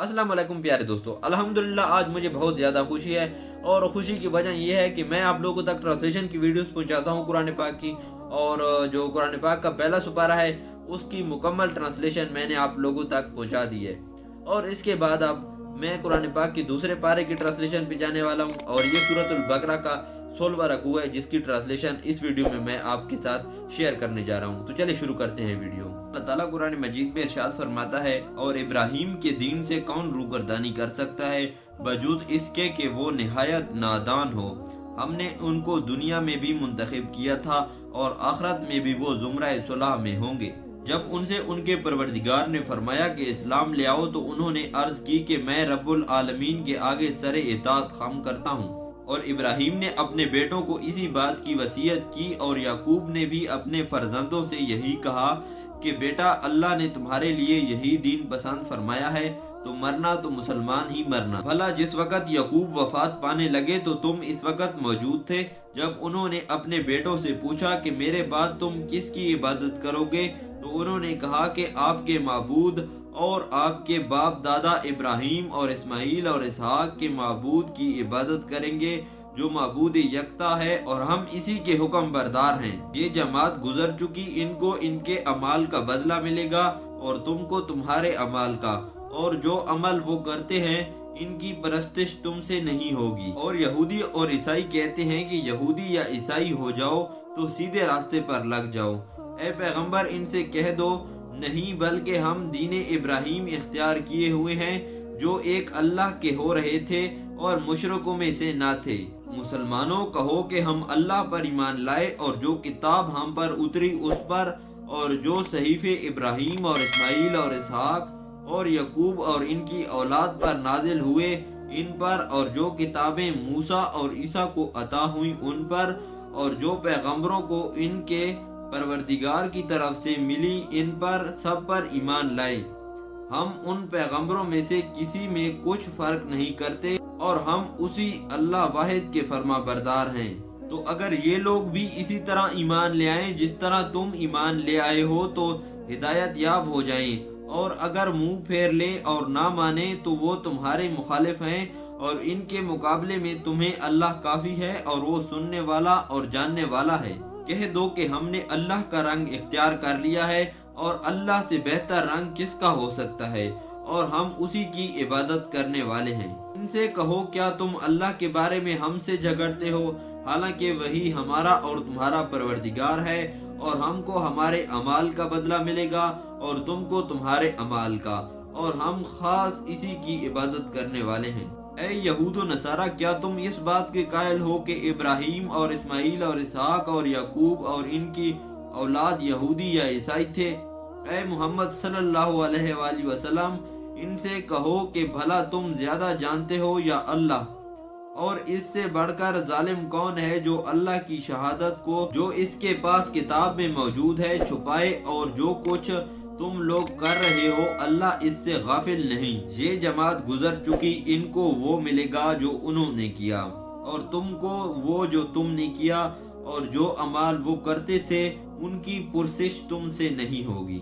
अस्सलाम वालेकुम प्यारे दोस्तों, अल्हम्दुलिल्लाह आज मुझे बहुत ज़्यादा खुशी है। और खुशी की वजह यह है कि मैं आप लोगों तक ट्रांसलेशन की वीडियोस पहुंचाता हूं कुरान पाक की। और जो कुरान पाक का पहला सुपारा है उसकी मुकम्मल ट्रांसलेशन मैंने आप लोगों तक पहुंचा दी है। और इसके बाद अब मैं कुरान पाक की दूसरे पारे की ट्रांसलेशन पे जाने वाला हूं। और ये सूरतुल बकरा का 16वां रकू है जिसकी ट्रांसलेशन इस वीडियो में मैं आपके साथ शेयर करने जा रहा हूं। तो चलिए शुरू करते हैं वीडियो। अल्लाह ताला कुरान मजीद में इरशाद फरमाता है, और इब्राहिम के दीन से कौन रूगर्दानी कर सकता है बजूद इसके कि वो निहायत नादान हो। हमने उनको दुनिया में भी मुंतखब किया था और आखिरत में भी वो जुमरा सुलह में होंगे। जब उनसे उनके परवरदिगार ने फरमाया कि इस्लाम ले आओ तो उन्होंने अर्ज की कि मैं रब्बुल आलमीन के आगे सरे इताअत खम करता हूँ। और इब्राहिम ने अपने बेटों को इसी बात की वसीयत की और याकूब ने भी अपने फर्जंदों से यही कहा कि बेटा, अल्लाह ने तुम्हारे लिए यही दीन पसंद फरमाया है, तो मरना तो मुसलमान ही मरना। भला जिस वक़्त याकूब वफात पाने लगे तो तुम इस वक़्त मौजूद थे जब उन्होंने अपने बेटों से पूछा कि मेरे बाद तुम किसकी इबादत करोगे, तो उन्होंने कहा कि आपके माबूद और आपके बाप दादा इब्राहिम और इस्माइल और इसहाक के माबूद की इबादत करेंगे जो माबूद यकता है और हम इसी के हुक्म बरदार हैं। ये जमात गुजर चुकी, इनको इनके अमाल का बदला मिलेगा और तुमको तुम्हारे अमाल का, और जो अमल वो करते हैं इनकी परस्तिश तुमसे नहीं होगी। और यहूदी और ईसाई कहते हैं कि यहूदी या ईसाई हो जाओ तो सीधे रास्ते पर लग जाओ। ए पैगंबर, इनसे कह दो नहीं, बल्कि हम दीने इब्राहिम इख्तियार किए हुए हैं जो एक अल्लाह के हो रहे थे और मुशरकों में से ना थे। मुसलमानों कहो कि हम अल्लाह पर ईमान लाए और जो किताब हम पर उतरी उस पर, और जो सहीफे इब्राहिम और इस्माइल और इसहाक और यकूब और इनकी औलाद पर नाजिल हुए इन पर, और जो किताबें मूसा और ईसा को अता हुई उन पर, और जो पैगंबरों को इनके परवरदिगार की तरफ से मिली इन पर सब पर ईमान लाए। हम उन पैगंबरों में से किसी में कुछ फर्क नहीं करते और हम उसी अल्लाह वाहिद के फर्मा बरदार हैं। तो अगर ये लोग भी इसी तरह ईमान ले आए जिस तरह तुम ईमान ले आए हो तो हिदायत याब हो जाएं। और अगर मुंह फेर ले और ना माने तो वो तुम्हारे मुखालिफ हैं, और इनके मुकाबले में तुम्हें अल्लाह काफी है और वो सुनने वाला और जानने वाला है। कह दो कि हमने अल्लाह का रंग इख्तियार कर लिया है और अल्लाह से बेहतर रंग किसका हो सकता है, और हम उसी की इबादत करने वाले हैं। इनसे कहो क्या तुम अल्लाह के बारे में हमसे झगड़ते हो, हालांकि वही हमारा और तुम्हारा परवरदिगार है, और हमको हमारे अमाल का बदला मिलेगा और तुमको तुम्हारे अमाल का, और हम खास इसी की इबादत करने वाले हैं। ऐ यहूद व नसारा, क्या तुम इस बात के कायल हो कि इब्राहिम और इस्माइल और इसहाक और याकूब और इनकी औलाद यहूदी या ईसाई थे? ऐ मोहम्मद सल्लल्लाहु अलैहि वसल्लम, इनसे कहो कि भला तुम ज्यादा जानते हो या अल्लाह? और इससे बढ़कर जालिम कौन है जो अल्लाह की शहादत को जो इसके पास किताब में मौजूद है छुपाए, और जो कुछ तुम लोग कर रहे हो अल्लाह इससे गाफिल नहीं। ये जमात गुजर चुकी, इनको वो मिलेगा जो उन्होंने किया, और तुमको वो जो तुमने किया, और जो अमाल वो करते थे उनकी पुरसिश तुमसे नहीं होगी।